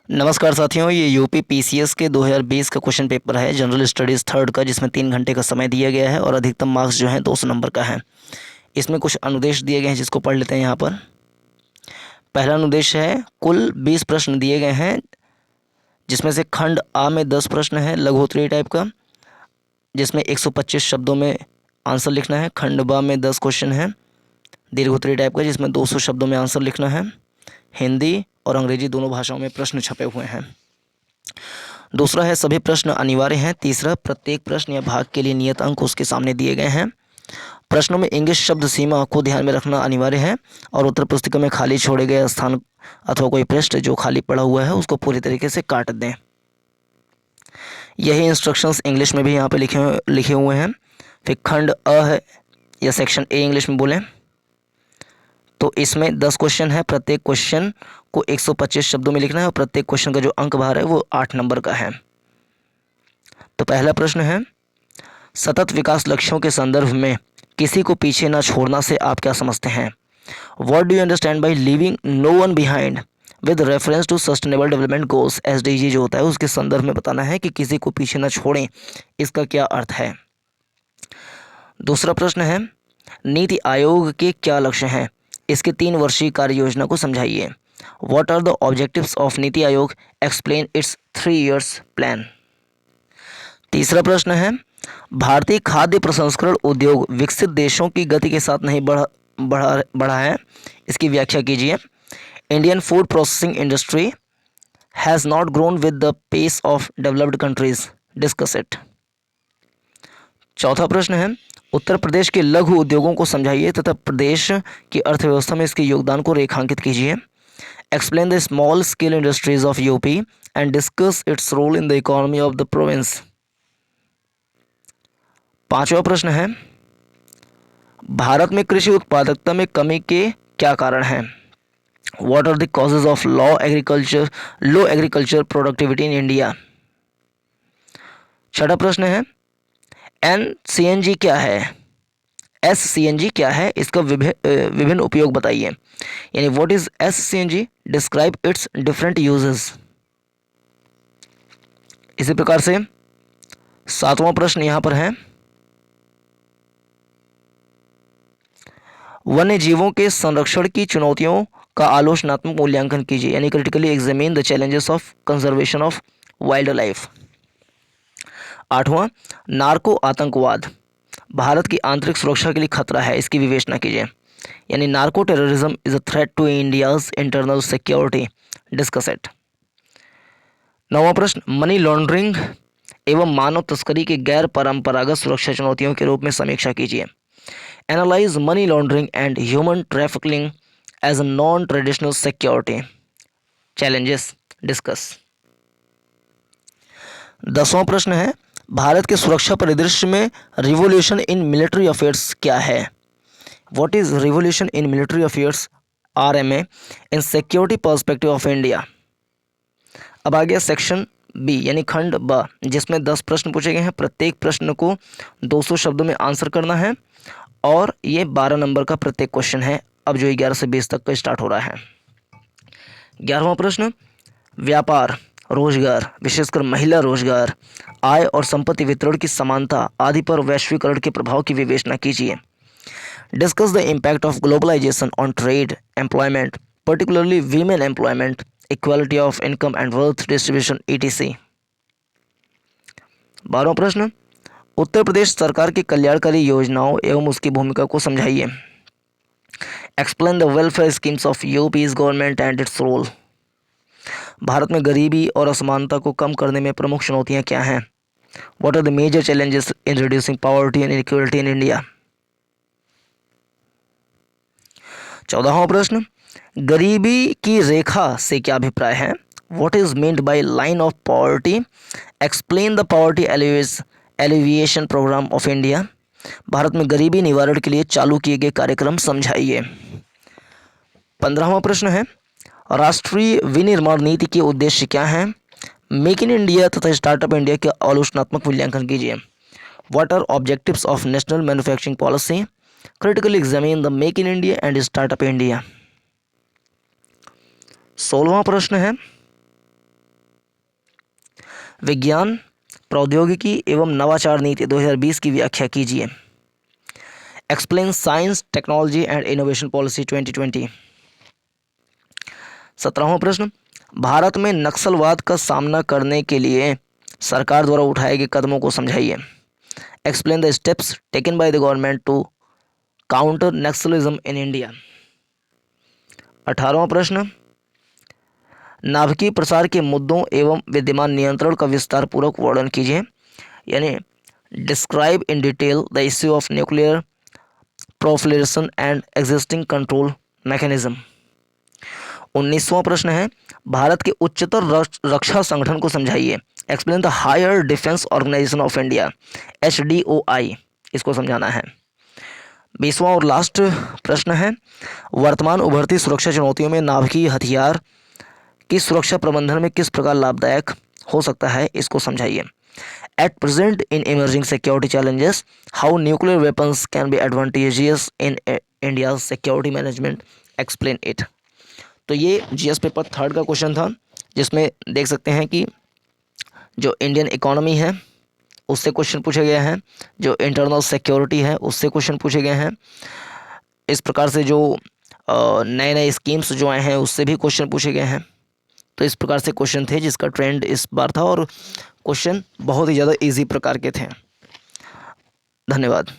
नमस्कार साथियों, ये यूपी पीसीएस के 2020 का क्वेश्चन पेपर है जनरल स्टडीज़ थर्ड का, जिसमें 3 घंटे का समय दिया गया है और अधिकतम मार्क्स जो हैं 200 नंबर का है। इसमें कुछ अनुदेश दिए गए हैं जिसको पढ़ लेते हैं यहाँ पर। पहला अनुदेश है, कुल 20 प्रश्न दिए गए हैं, जिसमें से खंड आ में 10 प्रश्न है लघुत्तरीय टाइप का, जिसमें 125 शब्दों में आंसर लिखना है। खंड बा में 10 क्वेश्चन है दीर्घोत्तरीय टाइप का, जिसमें 200 शब्दों में आंसर लिखना है। हिंदी और अंग्रेजी दोनों भाषाओं में प्रश्न छपे हुए हैं। दूसरा है, सभी प्रश्न अनिवार्य हैं। तीसरा, प्रत्येक प्रश्न या भाग के लिए नियत अंक उसके सामने दिए गए हैं। प्रश्नों में इंग्लिश शब्द सीमा को ध्यान में रखना अनिवार्य है और उत्तर पुस्तिका में खाली छोड़े गए स्थान अथवा कोई पृष्ठ जो खाली पड़ा हुआ है उसको पूरी तरीके से काट दें। यही इंस्ट्रक्शंस इंग्लिश में भी यहाँ पे लिखे हुए हैं। फिर खंड अ है या सेक्शन ए इंग्लिश में बोलें तो इसमें 10 क्वेश्चन है। प्रत्येक क्वेश्चन को 125 शब्दों में लिखना है और प्रत्येक क्वेश्चन का जो अंक भार है वो 8 नंबर का है। तो पहला प्रश्न है, सतत विकास लक्ष्यों के संदर्भ में किसी को पीछे न छोड़ना से आप क्या समझते हैं? What do you understand by leaving no one behind with reference to sustainable development goals, SDG जो होता है उसके संदर्भ में बताना है कि किसी को पीछे न छोड़ें, इसका क्या अर्थ है। दूसरा प्रश्न है, नीति आयोग के क्या लक्ष्य हैं? इसके 3 वर्षीय कार्य योजना को समझाइए। What are the objectives of Niti Aayog, explain it's 3 years plan. तीसरा प्रश्न है, भारतीय खाद्य प्रसंस्करण उद्योग विकसित देशों की गति के साथ नहीं बढ़ा है, इसकी व्याख्या कीजिए। Indian food processing industry has not grown with the pace of developed countries, discuss it. चौथा प्रश्न है, उत्तर प्रदेश के लघु उद्योगों को समझाइए तथा प्रदेश की अर्थव्यवस्था में इसके योगदान को रेखांकित कीजिए। Explain the small scale industries of UP and discuss its role in the economy of the province. पांचवा प्रश्न है, भारत में कृषि उत्पादकता में कमी के क्या कारण हैं? What are the causes of low agriculture productivity in India. छठा प्रश्न है, NCNG क्या है? SCNG क्या है? इसका विभिन्न उपयोग बताइए। यानी what is SCNG, describe it's different uses. इसी प्रकार से सातवां प्रश्न यहां पर है, वन्य जीवों के संरक्षण की चुनौतियों का आलोचनात्मक मूल्यांकन कीजिए। यानी critically examine the challenges of conservation of wild life. आठवां, नार्को आतंकवाद भारत की आंतरिक सुरक्षा के लिए खतरा है, इसकी विवेचना कीजिए। यानी narco terrorism is a threat to India's internal security, discuss it. नौवां प्रश्न, मनी लॉन्ड्रिंग एवं मानव तस्करी के गैर परंपरागत सुरक्षा चुनौतियों के रूप में समीक्षा कीजिए। Analyse money laundering and human trafficking as a non traditional security challenges, discuss. 10वां प्रश्न है, भारत के सुरक्षा परिदृश्य में रिवोल्यूशन इन मिलिट्री अफेयर्स क्या है? What is revolution in military affairs, RMA, in security perspective of India. अब आ गया सेक्शन बी यानी खंड ब, जिसमें 10 प्रश्न पूछे गए हैं। प्रत्येक प्रश्न को 200 शब्दों में आंसर करना है और ये 12 नंबर का प्रत्येक क्वेश्चन है। अब जो 11 से 20 तक का स्टार्ट हो रहा है। 11वां प्रश्न, व्यापार, रोजगार, विशेषकर महिला रोजगार, आय और संपत्ति वितरण की समानता आदि पर वैश्वीकरण के प्रभाव की विवेचना कीजिए। Discuss the impact of globalisation on trade, employment, particularly women employment, equality of income and wealth distribution, ETC। 12वां प्रश्न, उत्तर प्रदेश सरकार की कल्याणकारी योजनाओं एवं उसकी भूमिका को समझाइए। Explain the welfare schemes of UP's government and its role. Bharat में गरीबी और असमानता को कम करने में प्रमुख चुनौतियां क्या हैं? What are the major challenges in reducing poverty and inequality in India. 14वां प्रश्न, गरीबी की रेखा से क्या अभिप्राय है? What is meant by line of poverty, explain the poverty alleviation programme of India. Bharat में गरीबी निवारण के लिए चालू किए गए कार्यक्रम समझाइए। 15वां प्रश्न है, राष्ट्रीय विनिर्माण नीति के उद्देश्य क्या हैं? मेक इन इंडिया तथा स्टार्टअप इंडिया के आलोचनात्मक मूल्यांकन कीजिए। What are objectives of national manufacturing policy, critically examine the make in India and startup India. 16वां प्रश्न है, विज्ञान, प्रौद्योगिकी एवं नवाचार नीति 2020 की व्याख्या कीजिए। Explain science, technology and innovation policy 2020। 17वां प्रश्न, भारत में नक्सलवाद का सामना करने के लिए सरकार द्वारा उठाए गए कदमों को समझाइए। Explain the steps taken by the government to counter Naxalism in India. 18वां प्रश्न, नाभिकीय प्रसार के मुद्दों एवं विद्यमान नियंत्रण का विस्तार पूर्वक वर्णन कीजिए, यानी describe in detail the issue of nuclear proliferation and existing control mechanism. 19वां प्रश्न है, भारत के उच्चतर रक्षा संगठन को समझाइए। Explain the higher defence organisation of India, HDOI, इसको समझाना है। 20वां और लास्ट प्रश्न है, वर्तमान उभरती सुरक्षा चुनौतियों में नाभिकीय हथियार की सुरक्षा प्रबंधन में किस प्रकार लाभदायक हो सकता है, इसको समझाइए। At present in emerging security challenges, how nuclear weapons can be advantageous in India security management, explain it. तो ये GS पेपर 3 का क्वेश्चन था, जिसमें देख सकते हैं कि जो इंडियन इकोनॉमी है उससे क्वेश्चन पूछे गए हैं, जो इंटरनल सिक्योरिटी है उससे क्वेश्चन पूछे गए हैं। इस प्रकार से जो नए नए स्कीम्स जो आए हैं उससे भी क्वेश्चन पूछे गए हैं। तो इस प्रकार से क्वेश्चन थे जिसका ट्रेंड इस बार था, और क्वेश्चन बहुत ही ज़्यादा इजी प्रकार के थे। धन्यवाद।